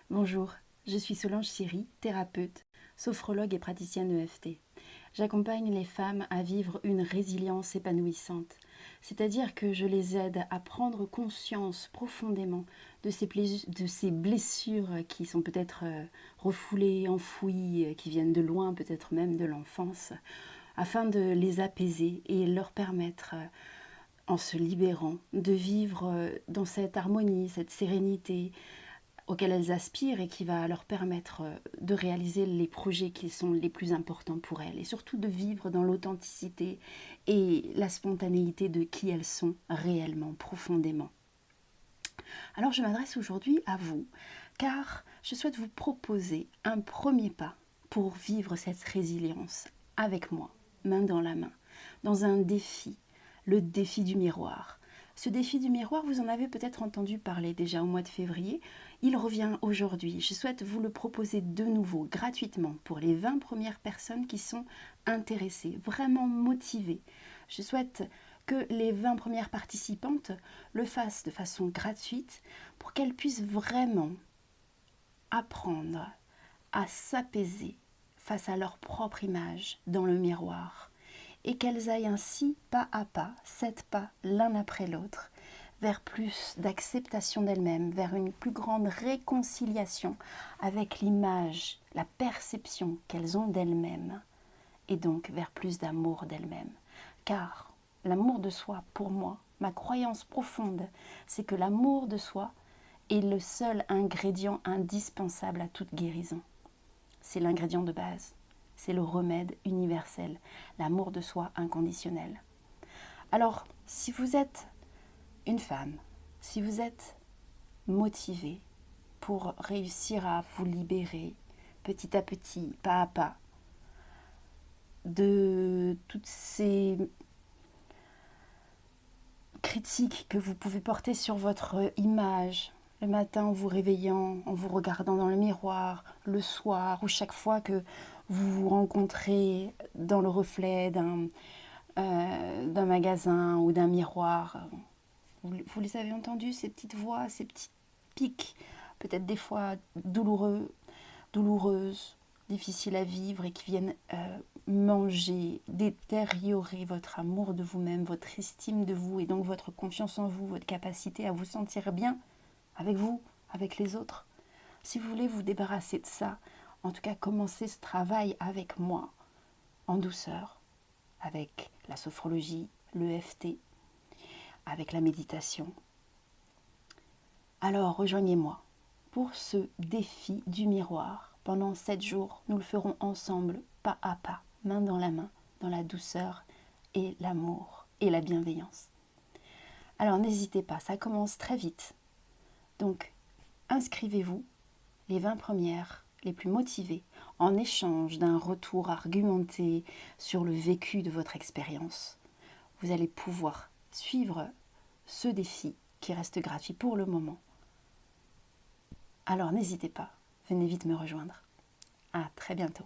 Bonjour, je suis Solange Siri, thérapeute, sophrologue et praticienne EFT. J'accompagne les femmes à vivre une résilience épanouissante, c'est-à-dire que je les aide à prendre conscience profondément de ces blessures qui sont peut-être refoulées, enfouies, qui viennent de loin, peut-être même de l'enfance, afin de les apaiser et leur permettre, en se libérant, de vivre dans cette harmonie, cette sérénité, auxquelles elles aspirent et qui va leur permettre de réaliser les projets qui sont les plus importants pour elles et surtout de vivre dans l'authenticité et la spontanéité de qui elles sont réellement, profondément. Alors je m'adresse aujourd'hui à vous car je souhaite vous proposer un premier pas pour vivre cette résilience avec moi, main dans la main, dans un défi, le défi du miroir. Ce défi du miroir, vous en avez peut-être entendu parler déjà au mois de février. Il revient aujourd'hui. Je souhaite vous le proposer de nouveau, gratuitement, pour les 20 premières personnes qui sont intéressées, vraiment motivées. Je souhaite que les 20 premières participantes le fassent de façon gratuite pour qu'elles puissent vraiment apprendre à s'apaiser face à leur propre image dans le miroir et qu'elles aillent ainsi pas à pas, 7 pas l'un après l'autre, vers plus d'acceptation d'elles-mêmes, vers une plus grande réconciliation avec l'image, la perception qu'elles ont d'elles-mêmes, et donc vers plus d'amour d'elles-mêmes. Car l'amour de soi, pour moi, ma croyance profonde, c'est que l'amour de soi est le seul ingrédient indispensable à toute guérison. C'est l'ingrédient de base. C'est le remède universel, l'amour de soi inconditionnel. Alors, si vous êtes une femme, si vous êtes motivée pour réussir à vous libérer petit à petit, pas à pas, de toutes ces critiques que vous pouvez porter sur votre image, le matin en vous réveillant, en vous regardant dans le miroir, le soir, ou chaque fois que vous vous rencontrez dans le reflet d'un magasin ou d'un miroir. Vous les avez entendus, ces petites voix, ces petits pics, peut-être des fois douloureuses, difficiles à vivre et qui viennent manger, détériorer votre amour de vous-même, votre estime de vous et donc votre confiance en vous, votre capacité à vous sentir bien avec vous, avec les autres. Si vous voulez vous débarrasser de ça, en tout cas commencez ce travail avec moi, en douceur, avec la sophrologie, l'EFT, avec la méditation. Alors rejoignez-moi pour ce défi du miroir. Pendant 7 jours, nous le ferons ensemble, pas à pas, main dans la main, dans la douceur et l'amour et la bienveillance. Alors n'hésitez pas, ça commence très vite. Donc inscrivez-vous, les 20 premières, les plus motivées, en échange d'un retour argumenté sur le vécu de votre expérience. Vous allez pouvoir suivre ce défi qui reste gratuit pour le moment. Alors n'hésitez pas, venez vite me rejoindre. À très bientôt.